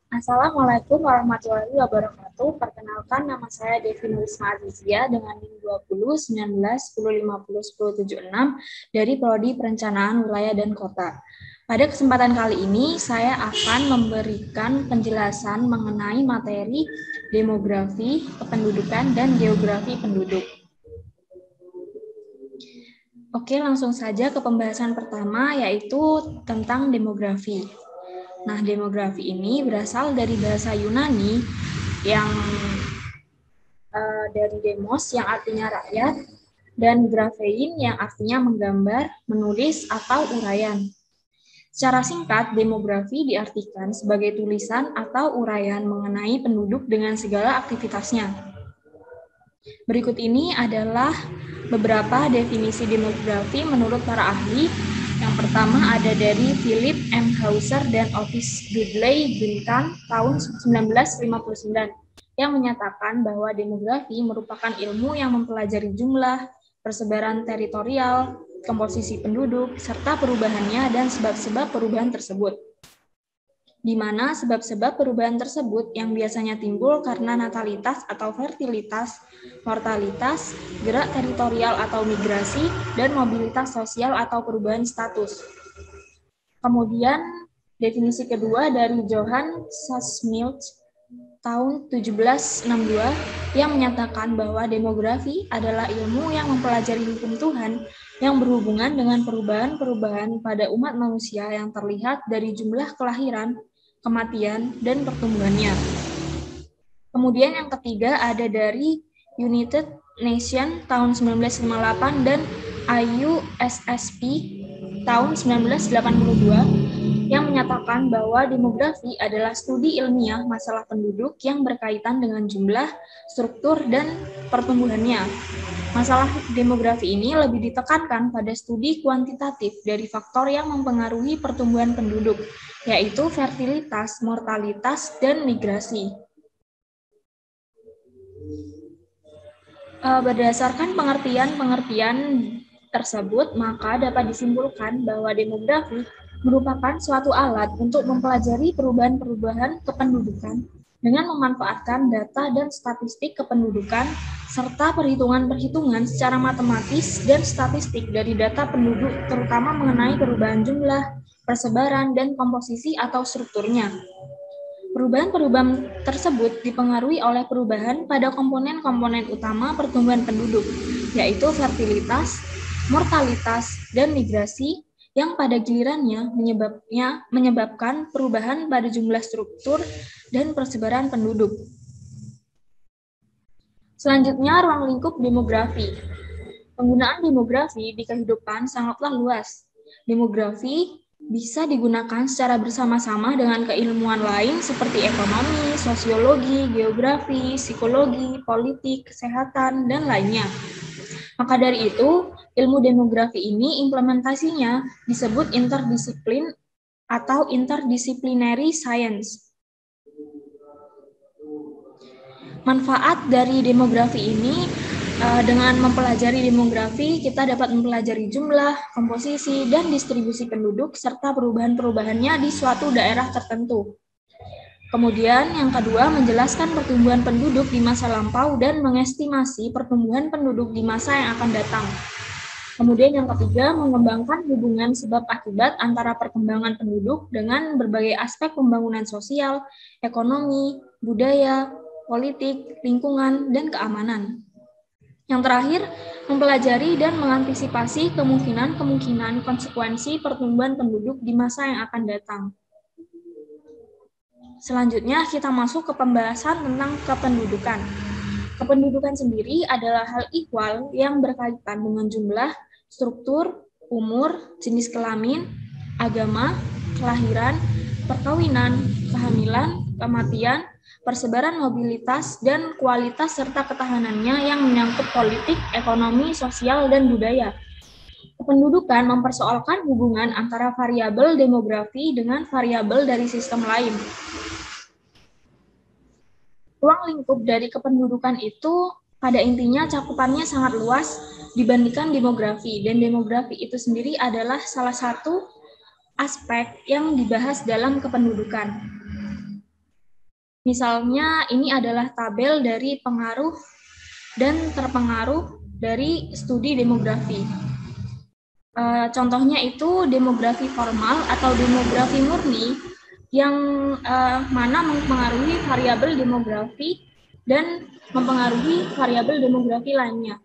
Assalamualaikum warahmatullahi wabarakatuh. Perkenalkan, nama saya Devi Nurisma Azizia dengan NIM 20 19 10 50 10 76 dari Prodi Perencanaan Wilayah dan Kota. Pada kesempatan kali ini, saya akan memberikan penjelasan mengenai materi demografi, kependudukan, dan geografi penduduk. Oke, langsung saja ke pembahasan pertama, yaitu tentang demografi. Nah, demografi ini berasal dari bahasa Yunani yang dari demos yang artinya rakyat dan graphein yang artinya menggambar, menulis, atau uraian. Secara singkat, demografi diartikan sebagai tulisan atau uraian mengenai penduduk dengan segala aktivitasnya. Berikut ini adalah beberapa definisi demografi menurut para ahli. Yang pertama ada dari Philip M. Hauser dan Otis Dudley Duncan tahun 1959 yang menyatakan bahwa demografi merupakan ilmu yang mempelajari jumlah, persebaran teritorial, komposisi penduduk, serta perubahannya dan sebab-sebab perubahan tersebut. Di mana sebab-sebab perubahan tersebut yang biasanya timbul karena natalitas atau fertilitas, mortalitas, gerak teritorial atau migrasi, dan mobilitas sosial atau perubahan status. Kemudian, definisi kedua dari Johann Sassmilt tahun 1762 yang menyatakan bahwa demografi adalah ilmu yang mempelajari hukum Tuhan yang berhubungan dengan perubahan-perubahan pada umat manusia yang terlihat dari jumlah kelahiran, kematian, dan pertumbuhannya. Kemudian yang ketiga ada dari United Nations tahun 1958 dan IUSSP tahun 1982 yang menyatakan bahwa demografi adalah studi ilmiah masalah penduduk yang berkaitan dengan jumlah, struktur, dan pertumbuhannya. Masalah demografi ini lebih ditekankan pada studi kuantitatif dari faktor yang mempengaruhi pertumbuhan penduduk, yaitu fertilitas, mortalitas, dan migrasi. Berdasarkan pengertian-pengertian tersebut, maka dapat disimpulkan bahwa demografi merupakan suatu alat untuk mempelajari perubahan-perubahan kependudukan dengan memanfaatkan data dan statistik kependudukan serta perhitungan-perhitungan secara matematis dan statistik dari data penduduk, terutama mengenai perubahan jumlah, persebaran, dan komposisi atau strukturnya. Perubahan-perubahan tersebut dipengaruhi oleh perubahan pada komponen-komponen utama pertumbuhan penduduk, yaitu fertilitas, mortalitas, dan migrasi, yang pada gilirannya menyebabkan perubahan pada jumlah struktur dan persebaran penduduk. Selanjutnya, ruang lingkup demografi. Penggunaan demografi di kehidupan sangatlah luas. Demografi bisa digunakan secara bersama-sama dengan keilmuan lain seperti ekonomi, sosiologi, geografi, psikologi, politik, kesehatan, dan lainnya. Maka dari itu, ilmu demografi ini implementasinya disebut interdisiplin atau interdisciplinary science. Manfaat dari demografi ini dengan mempelajari demografi, kita dapat mempelajari jumlah, komposisi, dan distribusi penduduk, serta perubahan-perubahannya di suatu daerah tertentu. Kemudian yang kedua, menjelaskan pertumbuhan penduduk di masa lampau dan mengestimasi pertumbuhan penduduk di masa yang akan datang. Kemudian yang ketiga, mengembangkan hubungan sebab akibat antara perkembangan penduduk dengan berbagai aspek pembangunan sosial, ekonomi, budaya, politik, lingkungan, dan keamanan. Yang terakhir, mempelajari dan mengantisipasi kemungkinan-kemungkinan konsekuensi pertumbuhan penduduk di masa yang akan datang. Selanjutnya, kita masuk ke pembahasan tentang kependudukan. Kependudukan sendiri adalah hal ihwal yang berkaitan dengan jumlah, struktur, umur, jenis kelamin, agama, kelahiran, perkawinan, kehamilan, kematian, persebaran mobilitas, dan kualitas serta ketahanannya yang menyangkut politik, ekonomi, sosial, dan budaya. Kependudukan mempersoalkan hubungan antara variabel demografi dengan variabel dari sistem lain. Ruang lingkup dari kependudukan itu pada intinya cakupannya sangat luas dibandingkan demografi, dan demografi itu sendiri adalah salah satu aspek yang dibahas dalam kependudukan. Misalnya ini adalah tabel dari pengaruh dan terpengaruh dari studi demografi. Contohnya itu demografi formal atau demografi murni yang mana mempengaruhi variabel demografi dan mempengaruhi variabel demografi lainnya.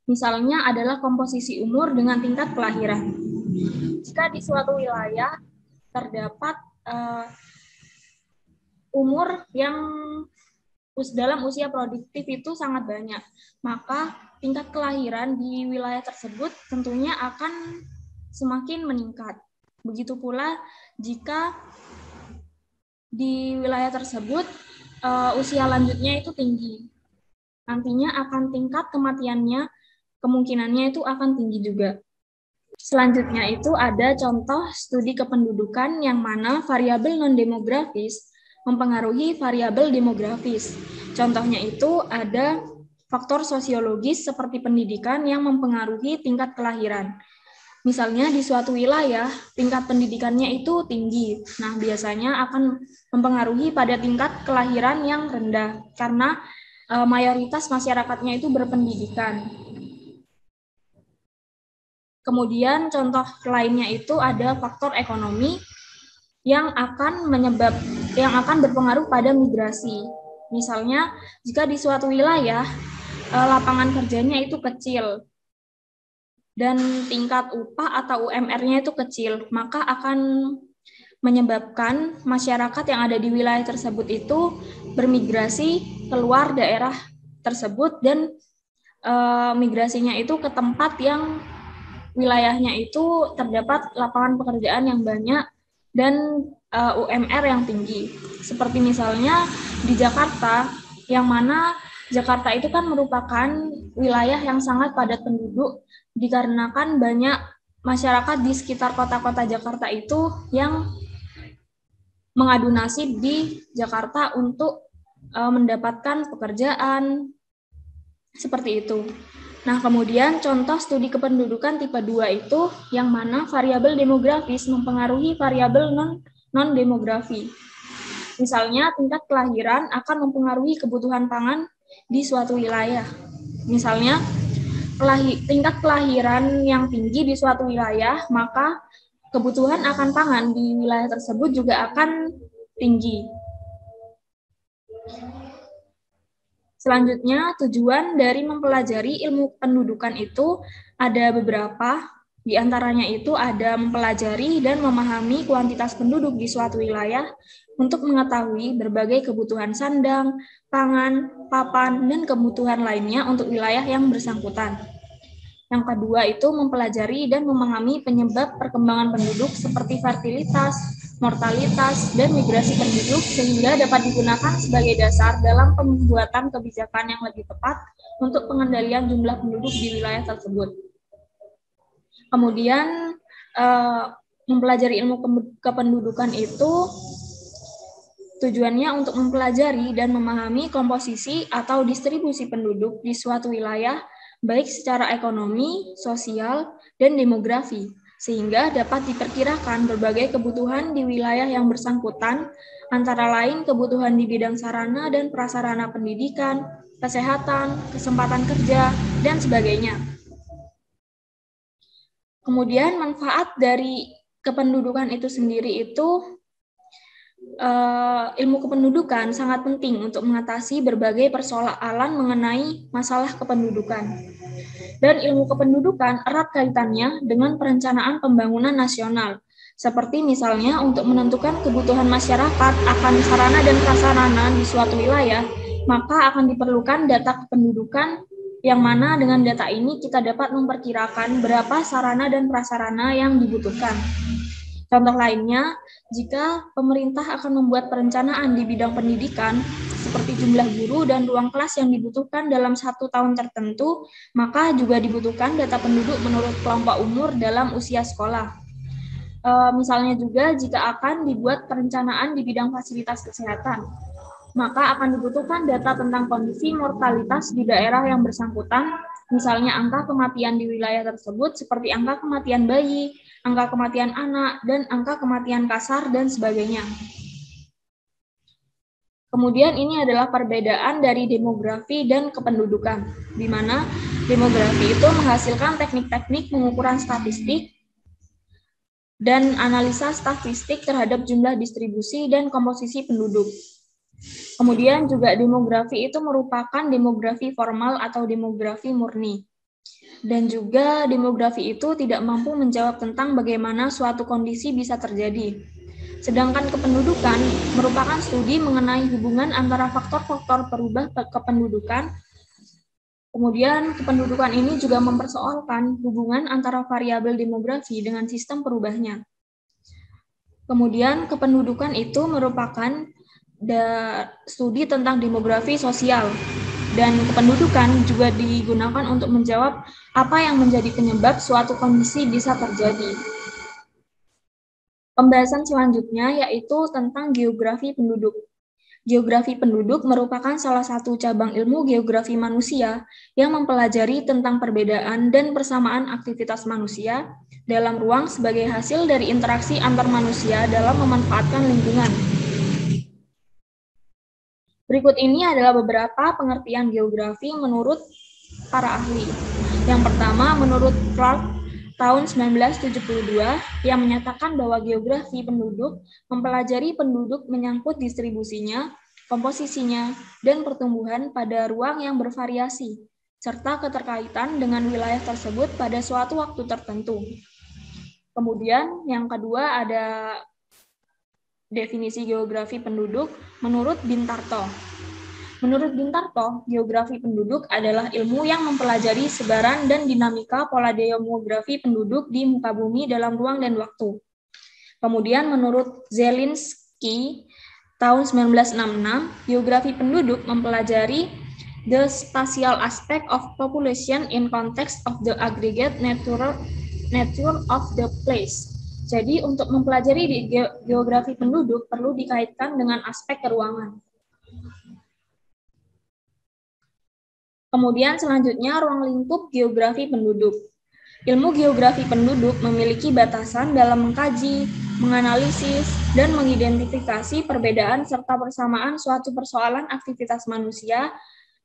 Misalnya adalah komposisi umur dengan tingkat kelahiran. Jika di suatu wilayah terdapat umur yang dalam usia produktif itu sangat banyak, maka tingkat kelahiran di wilayah tersebut tentunya akan semakin meningkat. Begitu pula jika di wilayah tersebut usia lanjutnya itu tinggi, nantinya akan tingkat kematiannya kemungkinannya itu akan tinggi juga. Selanjutnya itu ada contoh studi kependudukan yang mana variabel non-demografis mempengaruhi variabel demografis. Contohnya itu ada faktor sosiologis seperti pendidikan yang mempengaruhi tingkat kelahiran. Misalnya di suatu wilayah tingkat pendidikannya itu tinggi. Nah, biasanya akan mempengaruhi pada tingkat kelahiran yang rendah karena mayoritas masyarakatnya itu berpendidikan. Kemudian contoh lainnya itu ada faktor ekonomi yang akan berpengaruh pada migrasi. Misalnya, jika di suatu wilayah lapangan kerjanya itu kecil dan tingkat upah atau UMR-nya itu kecil, maka akan menyebabkan masyarakat yang ada di wilayah tersebut itu bermigrasi keluar daerah tersebut dan migrasinya itu ke tempat yang wilayahnya itu terdapat lapangan pekerjaan yang banyak dan UMR yang tinggi. Seperti misalnya di Jakarta, yang mana Jakarta itu kan merupakan wilayah yang sangat padat penduduk dikarenakan banyak masyarakat di sekitar kota-kota Jakarta itu yang mengadu nasib di Jakarta untuk mendapatkan pekerjaan seperti itu. Nah, kemudian contoh studi kependudukan tipe 2 itu yang mana variabel demografis mempengaruhi variabel non-demografi. Misalnya, tingkat kelahiran akan mempengaruhi kebutuhan pangan di suatu wilayah. Misalnya, tingkat kelahiran yang tinggi di suatu wilayah, maka kebutuhan akan pangan di wilayah tersebut juga akan tinggi. Selanjutnya, tujuan dari mempelajari ilmu pendudukan itu ada beberapa, di antaranya itu ada mempelajari dan memahami kuantitas penduduk di suatu wilayah untuk mengetahui berbagai kebutuhan sandang, pangan, papan, dan kebutuhan lainnya untuk wilayah yang bersangkutan. Yang kedua itu mempelajari dan memahami penyebab perkembangan penduduk seperti fertilitas, mortalitas, dan migrasi penduduk sehingga dapat digunakan sebagai dasar dalam pembuatan kebijakan yang lebih tepat untuk pengendalian jumlah penduduk di wilayah tersebut. Kemudian mempelajari ilmu kependudukan itu tujuannya untuk mempelajari dan memahami komposisi atau distribusi penduduk di suatu wilayah baik secara ekonomi, sosial, dan demografi, sehingga dapat diperkirakan berbagai kebutuhan di wilayah yang bersangkutan, antara lain kebutuhan di bidang sarana dan prasarana pendidikan, kesehatan, kesempatan kerja, dan sebagainya. Kemudian manfaat dari kependudukan itu sendiri itu ilmu kependudukan sangat penting untuk mengatasi berbagai persoalan mengenai masalah kependudukan. Dan ilmu kependudukan erat kaitannya dengan perencanaan pembangunan nasional, seperti misalnya untuk menentukan kebutuhan masyarakat akan sarana dan prasarana di suatu wilayah, maka akan diperlukan data kependudukan yang mana dengan data ini kita dapat memperkirakan berapa sarana dan prasarana yang dibutuhkan. Contoh lainnya, jika pemerintah akan membuat perencanaan di bidang pendidikan, seperti jumlah guru dan ruang kelas yang dibutuhkan dalam 1 tahun tertentu, maka juga dibutuhkan data penduduk menurut kelompok umur dalam usia sekolah. Misalnya juga jika akan dibuat perencanaan di bidang fasilitas kesehatan, maka akan dibutuhkan data tentang kondisi mortalitas di daerah yang bersangkutan, misalnya angka kematian di wilayah tersebut seperti angka kematian bayi, angka kematian anak, dan angka kematian kasar, dan sebagainya. Kemudian ini adalah perbedaan dari demografi dan kependudukan, di mana demografi itu menghasilkan teknik-teknik pengukuran statistik dan analisa statistik terhadap jumlah distribusi dan komposisi penduduk. Kemudian juga demografi itu merupakan demografi formal atau demografi murni. Dan juga demografi itu tidak mampu menjawab tentang bagaimana suatu kondisi bisa terjadi. Sedangkan kependudukan merupakan studi mengenai hubungan antara faktor-faktor perubah kependudukan. Kemudian kependudukan ini juga mempersoalkan hubungan antara variabel demografi dengan sistem perubahnya. Kemudian kependudukan itu merupakan studi tentang demografi sosial. Dan kependudukan juga digunakan untuk menjawab apa yang menjadi penyebab suatu kondisi bisa terjadi. Pembahasan selanjutnya yaitu tentang geografi penduduk. Geografi penduduk merupakan salah satu cabang ilmu geografi manusia yang mempelajari tentang perbedaan dan persamaan aktivitas manusia dalam ruang sebagai hasil dari interaksi antar manusia dalam memanfaatkan lingkungan. Berikut ini adalah beberapa pengertian geografi menurut para ahli. Yang pertama, menurut Clark tahun 1972 yang menyatakan bahwa geografi penduduk mempelajari penduduk menyangkut distribusinya, komposisinya, dan pertumbuhan pada ruang yang bervariasi, serta keterkaitan dengan wilayah tersebut pada suatu waktu tertentu. Kemudian yang kedua ada definisi geografi penduduk menurut Bintarto. Menurut Bintarto, geografi penduduk adalah ilmu yang mempelajari sebaran dan dinamika pola demografi penduduk di muka bumi dalam ruang dan waktu. Kemudian menurut Zelinsky, tahun 1966, geografi penduduk mempelajari the spatial aspect of population in context of the aggregate nature of the place. Jadi untuk mempelajari di geografi penduduk perlu dikaitkan dengan aspek keruangan. Kemudian selanjutnya ruang lingkup geografi penduduk. Ilmu geografi penduduk memiliki batasan dalam mengkaji, menganalisis, dan mengidentifikasi perbedaan serta persamaan suatu persoalan aktivitas manusia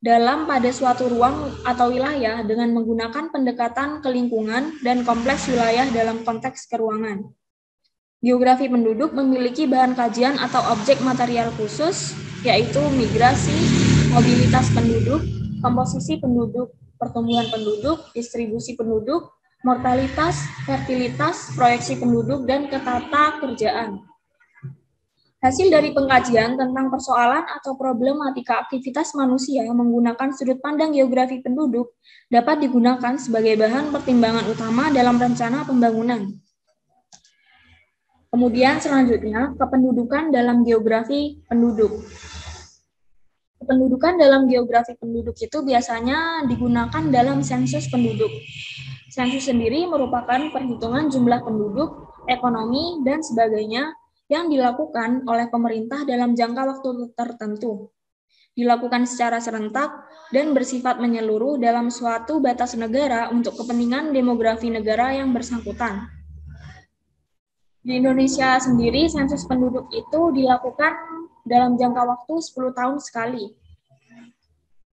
dalam pada suatu ruang atau wilayah dengan menggunakan pendekatan ke lingkungan dan kompleks wilayah dalam konteks keruangan. Geografi penduduk memiliki bahan kajian atau objek material khusus, yaitu migrasi, mobilitas penduduk, komposisi penduduk, pertumbuhan penduduk, distribusi penduduk, mortalitas, fertilitas, proyeksi penduduk, dan ketata kerjaan. Hasil dari pengkajian tentang persoalan atau problematika aktivitas manusia menggunakan sudut pandang geografi penduduk dapat digunakan sebagai bahan pertimbangan utama dalam rencana pembangunan. Kemudian selanjutnya, kependudukan dalam geografi penduduk. Kependudukan dalam geografi penduduk itu biasanya digunakan dalam sensus penduduk. Sensus sendiri merupakan perhitungan jumlah penduduk, ekonomi, dan sebagainya yang dilakukan oleh pemerintah dalam jangka waktu tertentu. Dilakukan secara serentak dan bersifat menyeluruh dalam suatu batas negara untuk kepentingan demografi negara yang bersangkutan. Di Indonesia sendiri, sensus penduduk itu dilakukan dalam jangka waktu 10 tahun sekali.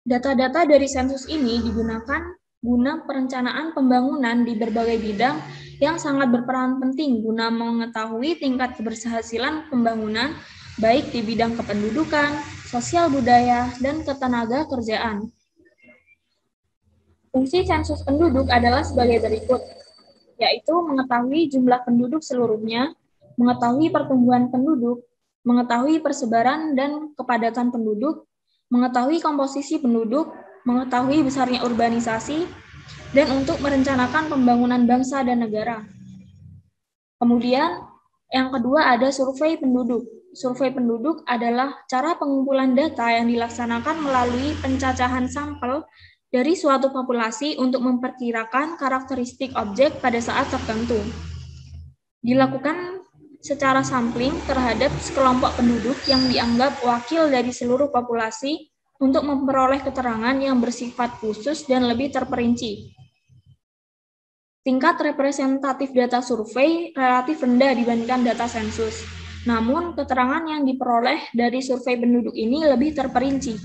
Data-data dari sensus ini digunakan guna perencanaan pembangunan di berbagai bidang yang sangat berperan penting guna mengetahui tingkat keberhasilan pembangunan baik di bidang kependudukan, sosial budaya, dan ketenaga kerjaan. Fungsi sensus penduduk adalah sebagai berikut, yaitu mengetahui jumlah penduduk seluruhnya, mengetahui pertumbuhan penduduk, mengetahui persebaran dan kepadatan penduduk, mengetahui komposisi penduduk, mengetahui besarnya urbanisasi, dan untuk merencanakan pembangunan bangsa dan negara. Kemudian, yang kedua ada survei penduduk. Survei penduduk adalah cara pengumpulan data yang dilaksanakan melalui pencacahan sampel dari suatu populasi untuk memperkirakan karakteristik objek pada saat tertentu. Dilakukan secara sampling terhadap sekelompok penduduk yang dianggap wakil dari seluruh populasi untuk memperoleh keterangan yang bersifat khusus dan lebih terperinci. Tingkat representatif data survei relatif rendah dibandingkan data sensus. Namun, keterangan yang diperoleh dari survei penduduk ini lebih terperinci.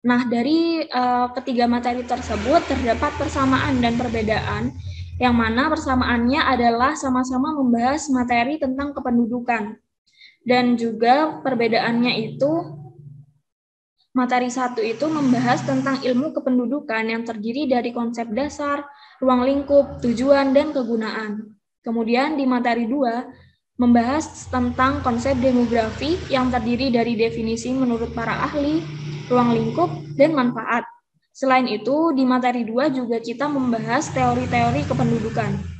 Nah, dari ketiga materi tersebut terdapat persamaan dan perbedaan, yang mana persamaannya adalah sama-sama membahas materi tentang kependudukan. Dan juga perbedaannya itu, materi 1 itu membahas tentang ilmu kependudukan yang terdiri dari konsep dasar, ruang lingkup, tujuan, dan kegunaan. Kemudian di materi 2, membahas tentang konsep demografi yang terdiri dari definisi menurut para ahli, ruang lingkup, dan manfaat. Selain itu, di materi 2 juga kita membahas teori-teori kependudukan.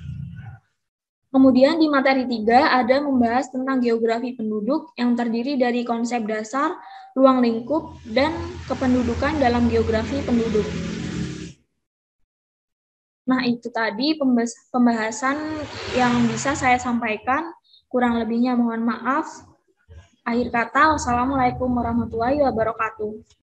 Kemudian di materi 3 ada membahas tentang geografi penduduk yang terdiri dari konsep dasar, ruang lingkup, dan kependudukan dalam geografi penduduk. Nah, itu tadi pembahasan yang bisa saya sampaikan. Kurang lebihnya mohon maaf. Akhir kata, wassalamualaikum warahmatullahi wabarakatuh.